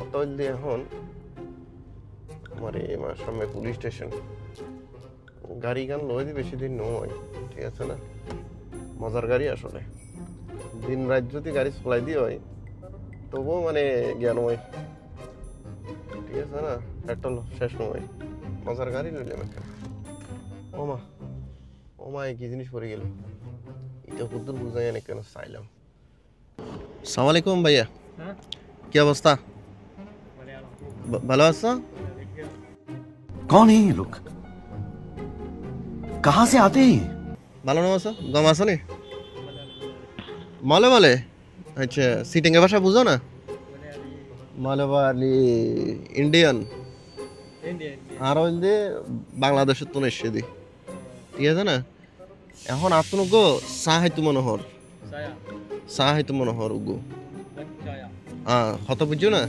অতএব দিয়ে এখন আমার এই আমার সামনে পুলিশ স্টেশন গাড়ি গান লয় বেশি দিন নয়, ঠিক আছে না? মজার গাড়ি আসলে দিন রাত যদি গাড়ি চলাই দিয়ে হয় তবুও মানে জ্ঞান হয়, ঠিক আছে না? পেট্রোল শেষ নয়, মজার গাড়ি লইলাম একটা। ওমা ওমা কি জিনিস পড়ে গেল, এটা বুদ্ধুর বুঝাই না কেন চাইলাম। সালাম আলাইকুম ভাইয়া, কি অবস্থা? ভালো আছো? कौन है ये लोग? कहां से आते हैं? ভালো না আছো? গম আছো নি? মলে বলে আচ্ছা, সিটিং এর ভাষা বুঝো না? মালবালি ইন্ডিয়ান আর হইলে বাংলাদেশের তো এসে দি, ঠিক আছে না? এখন আপন গো সাহিত্য মনোহর সাহিত্য মনোহর উগো হ্যাঁ হত বুঝছো না?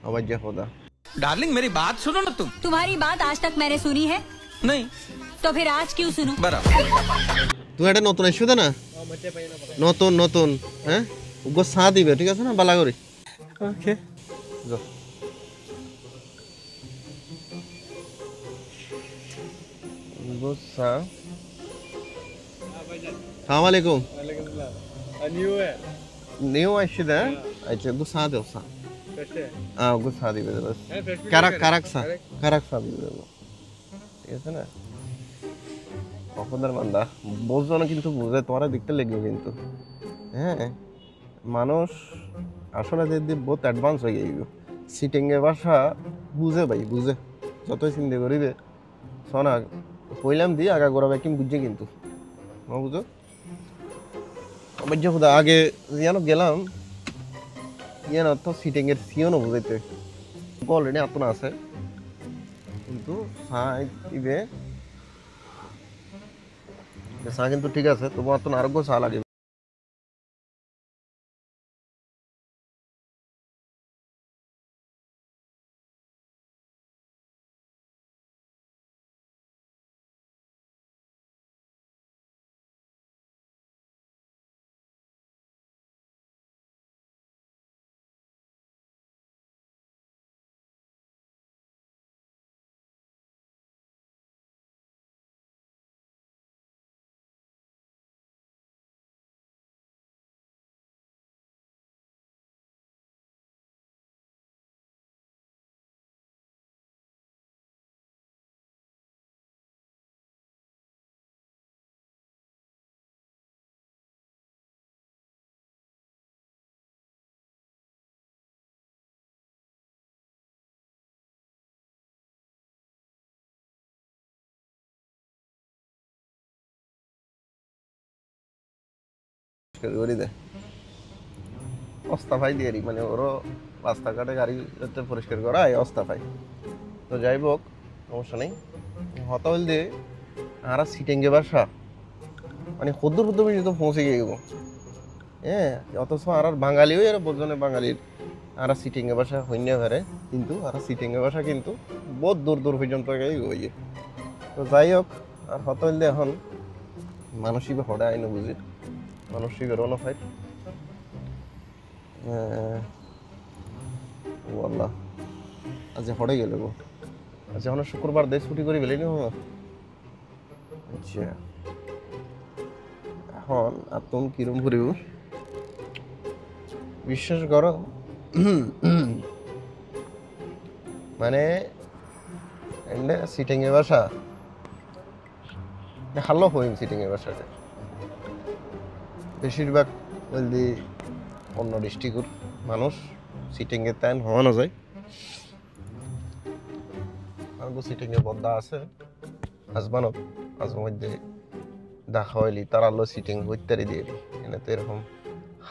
আবার যা খোদা डार्लिंग मेरी बात सुनो ना तुम। तुम्हारी बात आज तक मैंने सुनी है नहीं तो फिर आज क्यों सुनूं? बराबर। তুমি একটা নতুন এসে দে না, নতুন নতুন হ্যাঁ উগো সা দিবে, ঠিক আছে না? বালা করি ओके যাও। উগো সা সালাম আলাইকুম নিউ আসছে দে আচ্ছা উগো সা দেও সা হ্যাঁ উগো সা দিবে বাস কারাক সা দিবে ঠিক আছে না? অপদার বান্দা বুঝছো না কিন্তু বুঝে তোমার দেখতে লেগে কিন্তু হ্যাঁ মানুষ আসলে যে বহুত অ্যাডভান্স হয়ে গেল সিটিং এর ভাষা বুঝে ভাই বুঝে যতই চিন্তা করিবে শোনা কইলাম দিয়ে আগা গোড়া ব্যাকিং বুঝছে কিন্তু বুঝো আমার যে খুদা আগে যেন গেলাম ইয়ে না তো সিটিং এর সিও না বুঝাইতে অলরেডি আপন আছে কিন্তু সাই দিবে চা কিন্তু ঠিক আছে, তোমার তো আরোগ্য চা লাগে। করি দে অস্তাফাই দিয়ে মানে ওরও রাস্তাঘাটে গাড়ি যাতে পরিষ্কার করা এই অস্তাফাই তো যাই হোক সমস্যা নেই। হতা হল দিয়ে আর সিটেঙ্গে বাসা মানে সদ্দুর সদ্দুর পর্যন্ত পৌঁছে গিয়ে গেবো হ্যাঁ অথচ আর বাঙালিও এর বোঝনে বাঙালির আর সিটিংয়ে বাসা হইন্য পারে কিন্তু আর সিটিংয়ে বাসা কিন্তু বহুত দূর দূর পর্যন্ত গিয়ে তো যাই হোক আর হত হইলে এখন মানসিক হড়ে আইন বুঝি মানসিক রোনো ফাইট আল্লাহ আজ হড়ে গেল গো আজ এখন শুক্রবার দেশ ছুটি করে গেলেনি আচ্ছা এখন আর তুমি কিরম করিব বিশ্বাস করো মানে এমনি সিটিং এর বাসা ভালো হইম সিটিং এর বাসাটা বেশিরভাগ বলদি অন্য ডিস্ট্রিক্টের মানুষ সিটিং এর তাই হওয়ানো যায় আর সিটিং এর বদ্দা আছে হাজবানত আজ মধ্যে দেখা হইলি তারা আলো সিটিং হইতারি দিয়ে এনে তো এরকম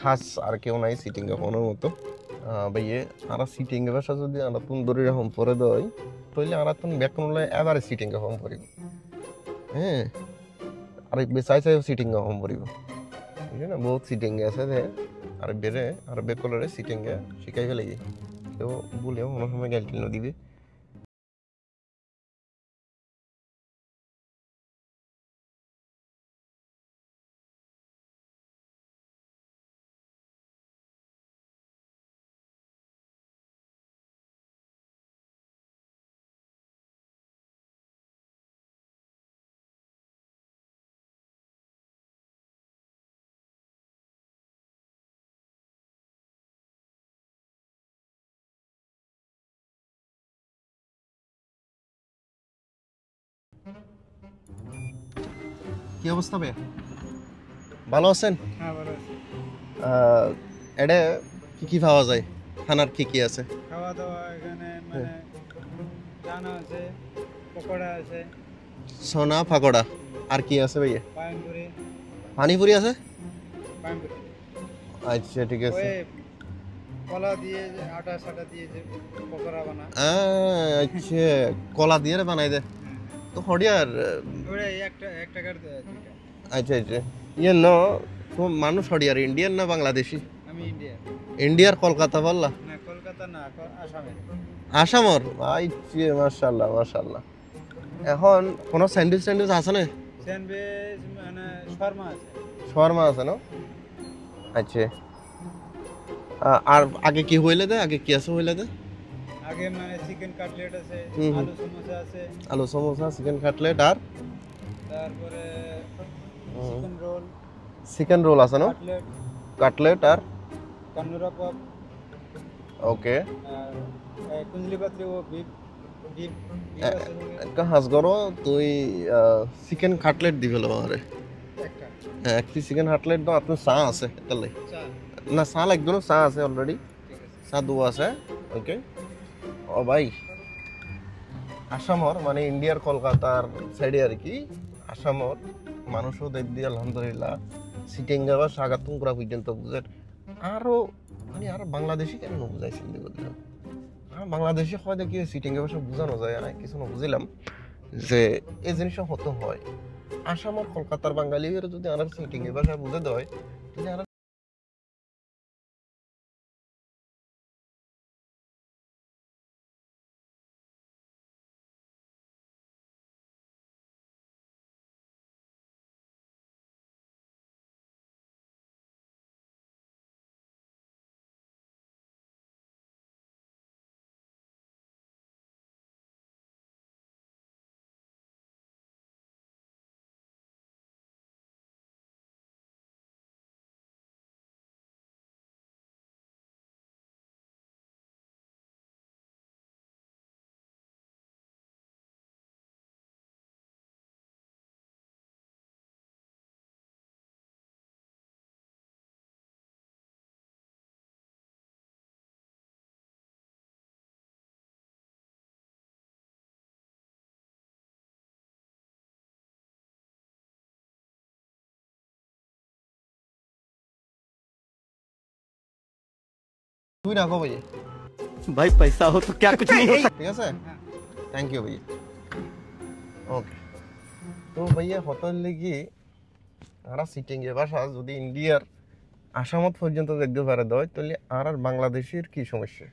হাস আর কেউ নাই সিটিং এ হওয়ানোর মতো ভাইয়ে আর সিটিং এর বাসা যদি আর তুমি দড়ি রকম পরে দেয় তাহলে আর তুমি ব্যাক করলে এবারে সিটিং এ হম পড়িব হ্যাঁ আর বেসাই চাই সিটিং এ হম পড়িব বুঝলি না বহুত সিটিং এ আছে আর বেড়ে আর ব্যাক করলে সিটিং এ শিখাই ফেলে গিয়ে কেউ বলেও কোনো সময় গ্যালটিল দিবে কি অবস্থা ভাইয়া? ভালো আছেন? হ্যাঁ ভালো আছি। এটা কি পাওয়া যায়? খানার কি আছে? খাওয়া দাওয়া এখানে মানে চানা আছে, পকোড়া আছে, সোনা পাকোড়া। আর কি আছে ভাইয়া? পানপুরি। পানিপুরি আছে? পানপুরি আচ্ছা ঠিক আছে। ওই কলা দিয়ে যে আটা সাটা দিয়ে যে পকোড়া বানায়। আচ্ছা কলা দিয়ে বানাই দে তো হডিয়ার। ওরে একটা টাকার দুইটা। আচ্ছা আচ্ছা ইয়ে ন তো মানুষ হডিয়ার ইন্ডিয়ান না বাংলাদেশি? আমি ইন্ডিয়া। ইন্ডিয়ার কলকাতা বললা? না কলকাতা না, আসামের। আসামর? আচ্ছা মাশাআল্লাহ মাশাআল্লাহ। এখন কোনো স্যান্ডউইচ আছে না? স্যান্ডউইচ মানে শর্মা আছে। শর্মা আছে না? আচ্ছা আর আগে কি হইলে দে? আগে কি আছে হইলে দে? আগে মানে চিকেন কাটলেট আছে, হুম। আলু সমোসা আছে, আলু সমোসা, চিকেন কাটলেট আর তারপরে চিকেন রোল, চিকেন রোল আছে না? কাটলেট, কাটলেট আর কানুরা পপ, ওকে। আর কুঞ্জলি পাত্রি ও বিফ বিফ আছে একটা হাজ করো তুই চিকেন কাটলেট দি ফেলো আমারে। একটা হ্যাঁ একটি চিকেন কাটলেট দাও। আপনার চা আছে তাহলে? চা। না চা লাগবে না, চা আছে অলরেডি, ঠিক আছে। চা দু আছে। ওকে ও ভাই আসামর মানে ইন্ডিয়ার কলকাতার সাইডে আর কি আসামর মানুষও দেখ দিয়ে আলহামদুলিল্লাহ সিটিংগা বা সাগাতুম করা পর্যন্ত বুঝেন আরো মানে আরো বাংলাদেশি কেন বুঝাইছেন বুঝলাম। আর বাংলাদেশি হয় দেখি সিটিংগা ভাষা বোঝানো যায় না কিছু না বুঝলাম যে এই জিনিসটা হতো হয় আসামর কলকাতার বাঙালির যদি আর সিটিংগা ভাষা বুঝে দেয় তাহলে আর তুই রাখো ভাই। भाई पैसा हो तो क्या कुछ नहीं हो सकता। ঠিক আছে থ্যাংক ইউ ভাইয়া। ওকে তো ভাইয়া হোটেল লিগি আর সিটিং এ ভাষা যদি ইন্ডিয়ার আসামত পর্যন্ত দেখতে পারে দেয় তাহলে আর বাংলাদেশের কি সমস্যা?